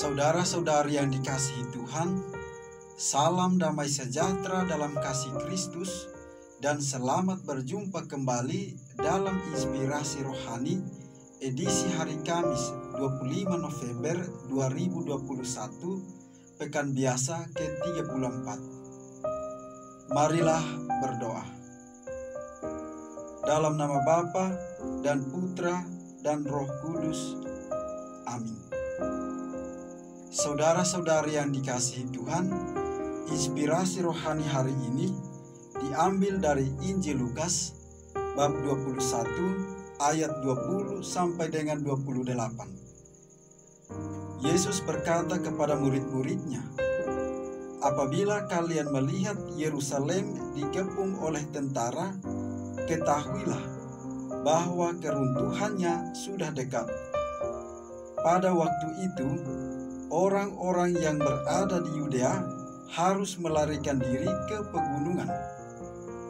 Saudara-saudari yang dikasihi Tuhan, salam damai sejahtera dalam kasih Kristus dan selamat berjumpa kembali dalam Inspirasi Rohani edisi hari Kamis 25 November 2021, pekan biasa ke-34. Marilah berdoa. Dalam nama Bapa dan Putra dan Roh Kudus. Amin. Saudara-saudari yang dikasihi Tuhan, inspirasi rohani hari ini diambil dari Injil Lukas bab 21 ayat 20 sampai dengan 28. Yesus berkata kepada murid-muridnya, "Apabila kalian melihat Yerusalem dikepung oleh tentara, ketahuilah bahwa keruntuhannya sudah dekat. Pada waktu itu, orang-orang yang berada di Yudea harus melarikan diri ke pegunungan.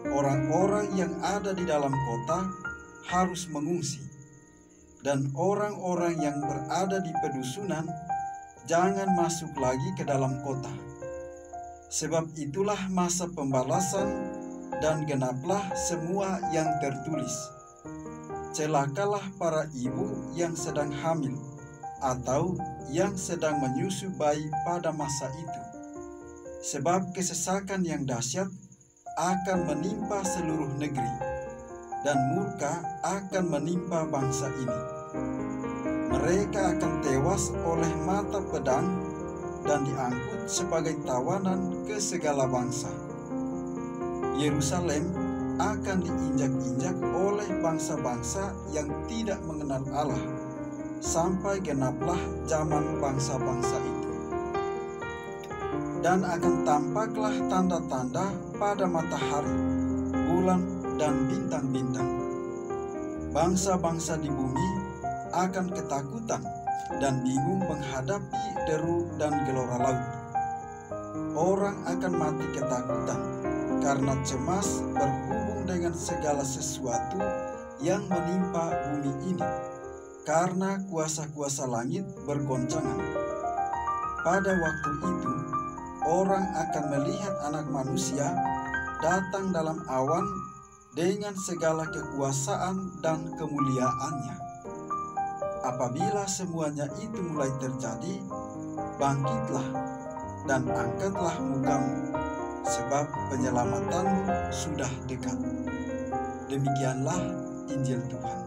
Orang-orang yang ada di dalam kota harus mengungsi. Dan orang-orang yang berada di pedusunan jangan masuk lagi ke dalam kota. Sebab itulah masa pembalasan dan genaplah semua yang tertulis. Celakalah para ibu yang sedang hamil atau yang sedang menyusu bayi pada masa itu. Sebab kesesakan yang dahsyat akan menimpa seluruh negeri, dan murka akan menimpa bangsa ini. Mereka akan tewas oleh mata pedang dan diangkut sebagai tawanan ke segala bangsa. Yerusalem akan diinjak-injak oleh bangsa-bangsa yang tidak mengenal Allah, sampai genaplah zaman bangsa-bangsa itu. Dan akan tampaklah tanda-tanda pada matahari, bulan, dan bintang-bintang. Bangsa-bangsa di bumi akan ketakutan dan bingung menghadapi deru dan gelora laut. Orang akan mati ketakutan karena cemas berhubung dengan segala sesuatu yang menimpa bumi ini, karena kuasa-kuasa langit bergoncangan. Pada waktu itu, orang akan melihat Anak Manusia datang dalam awan dengan segala kekuasaan dan kemuliaannya. Apabila semuanya itu mulai terjadi, bangkitlah dan angkatlah mukamu, sebab penyelamatanmu sudah dekat." Demikianlah Injil Tuhan.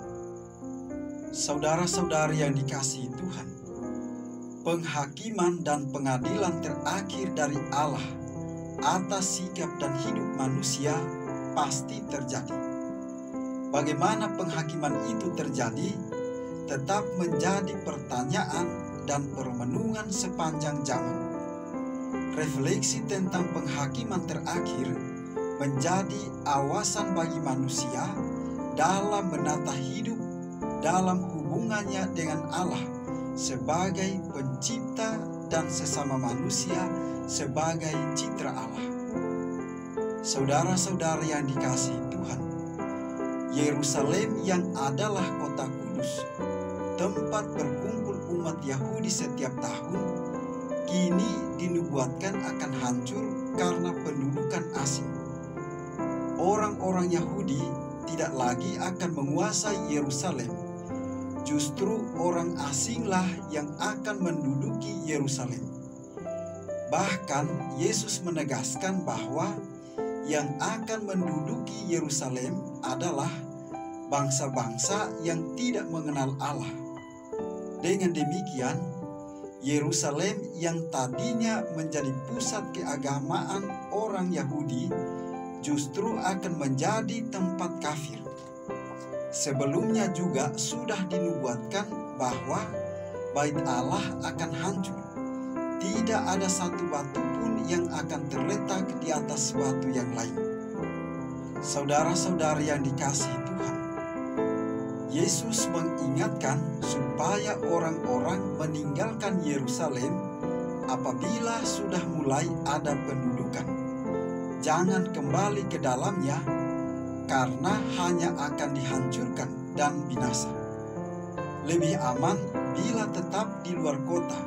Saudara-saudari yang dikasihi Tuhan, penghakiman dan pengadilan terakhir dari Allah atas sikap dan hidup manusia pasti terjadi. Bagaimana penghakiman itu terjadi tetap menjadi pertanyaan dan permenungan sepanjang zaman. Refleksi tentang penghakiman terakhir menjadi awasan bagi manusia dalam menata hidup dalam hubungannya dengan Allah sebagai pencipta dan sesama manusia sebagai citra Allah. Saudara-saudari yang dikasihi Tuhan, Yerusalem yang adalah kota kudus, tempat berkumpul umat Yahudi setiap tahun, kini dinubuatkan akan hancur karena pendudukan asing. Orang-orang Yahudi tidak lagi akan menguasai Yerusalem. Justru orang asinglah yang akan menduduki Yerusalem. Bahkan Yesus menegaskan bahwa yang akan menduduki Yerusalem adalah bangsa-bangsa yang tidak mengenal Allah. Dengan demikian, Yerusalem yang tadinya menjadi pusat keagamaan orang Yahudi justru akan menjadi tempat kafir. Sebelumnya juga sudah dinubuatkan bahwa bait Allah akan hancur. Tidak ada satu batu pun yang akan terletak di atas batu yang lain. Saudara-saudari yang dikasihi Tuhan, Yesus mengingatkan supaya orang-orang meninggalkan Yerusalem apabila sudah mulai ada pendudukan. Jangan kembali ke dalamnya, karena hanya akan dihancurkan dan binasa. Lebih aman bila tetap di luar kota,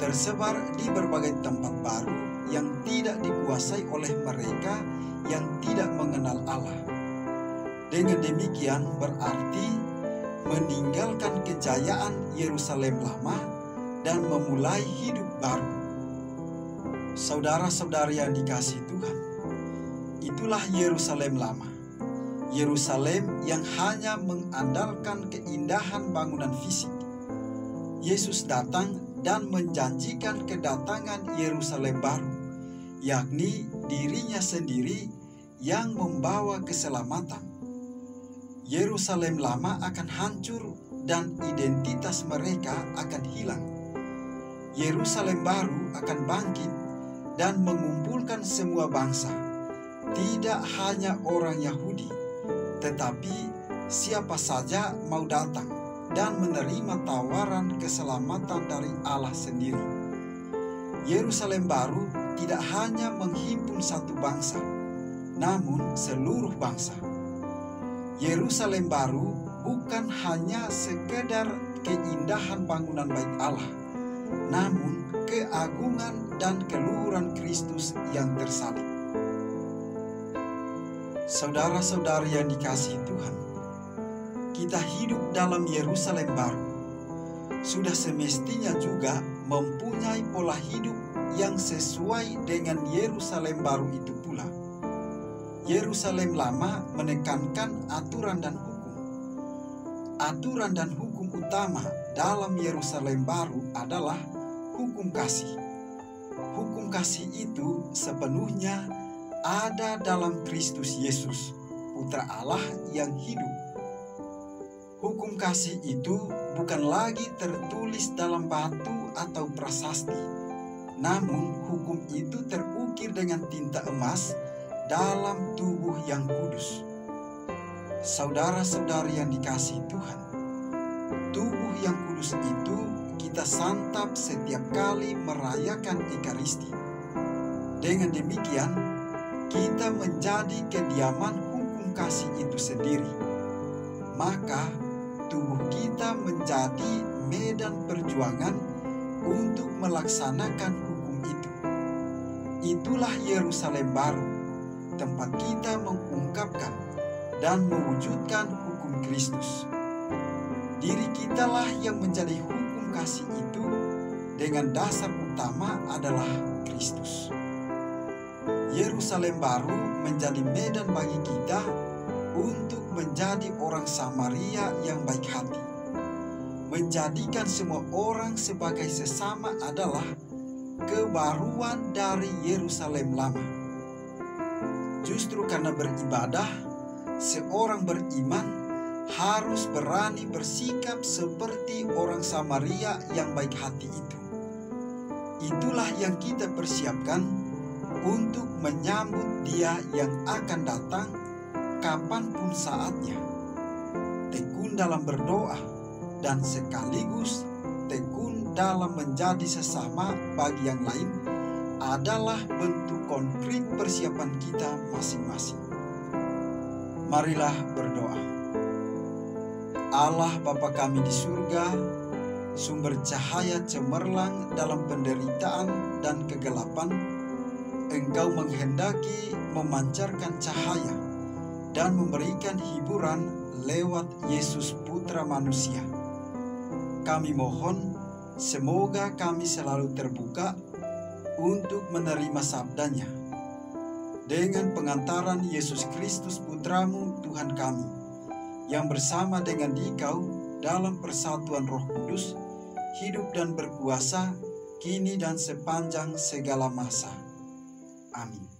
tersebar di berbagai tempat baru yang tidak dikuasai oleh mereka yang tidak mengenal Allah. Dengan demikian berarti meninggalkan kejayaan Yerusalem lama dan memulai hidup baru. Saudara-saudari yang dikasihi Tuhan, itulah Yerusalem lama. Yerusalem yang hanya mengandalkan keindahan bangunan fisik. Yesus datang dan menjanjikan kedatangan Yerusalem baru, yakni dirinya sendiri yang membawa keselamatan. Yerusalem lama akan hancur dan identitas mereka akan hilang. Yerusalem baru akan bangkit dan mengumpulkan semua bangsa, tidak hanya orang Yahudi, tetapi siapa saja mau datang dan menerima tawaran keselamatan dari Allah sendiri. Yerusalem baru tidak hanya menghimpun satu bangsa, namun seluruh bangsa. Yerusalem baru bukan hanya sekedar keindahan bangunan bait Allah, namun keagungan dan keluhuran Kristus yang tersalib. Saudara-saudari yang dikasihi Tuhan, kita hidup dalam Yerusalem baru. Sudah semestinya juga mempunyai pola hidup yang sesuai dengan Yerusalem baru itu pula. Yerusalem lama menekankan aturan dan hukum. Aturan dan hukum utama dalam Yerusalem baru adalah hukum kasih. Hukum kasih itu sepenuhnya ada dalam Kristus Yesus, Putra Allah yang hidup. Hukum kasih itu bukan lagi tertulis dalam batu atau prasasti, namun hukum itu terukir dengan tinta emas dalam tubuh yang kudus. Saudara-saudari yang dikasihi Tuhan, tubuh yang kudus itu kita santap setiap kali merayakan Ekaristi. Dengan demikian, kita menjadi kediaman hukum kasih itu sendiri. Maka, tubuh kita menjadi medan perjuangan untuk melaksanakan hukum itu. Itulah Yerusalem baru, tempat kita mengungkapkan dan mewujudkan hukum Kristus. Diri kitalah yang menjadi hukum kasih itu dengan dasar utama adalah Kristus. Yerusalem baru menjadi medan bagi kita untuk menjadi orang Samaria yang baik hati. Menjadikan semua orang sebagai sesama adalah kebaruan dari Yerusalem lama. Justru karena beribadah, seorang beriman harus berani bersikap seperti orang Samaria yang baik hati itu. Itulah yang kita persiapkan untuk menyambut Dia yang akan datang kapanpun saatnya. Tekun dalam berdoa dan sekaligus tekun dalam menjadi sesama bagi yang lain adalah bentuk konkret persiapan kita masing-masing. Marilah berdoa. Allah Bapa kami di surga, sumber cahaya cemerlang dalam penderitaan dan kegelapan, Engkau menghendaki memancarkan cahaya dan memberikan hiburan lewat Yesus Putra Manusia. Kami mohon, semoga kami selalu terbuka untuk menerima sabdanya. Dengan pengantaran Yesus Kristus Putramu Tuhan kami, yang bersama dengan Dikau dalam persatuan Roh Kudus, hidup dan berkuasa, kini dan sepanjang segala masa. Amin.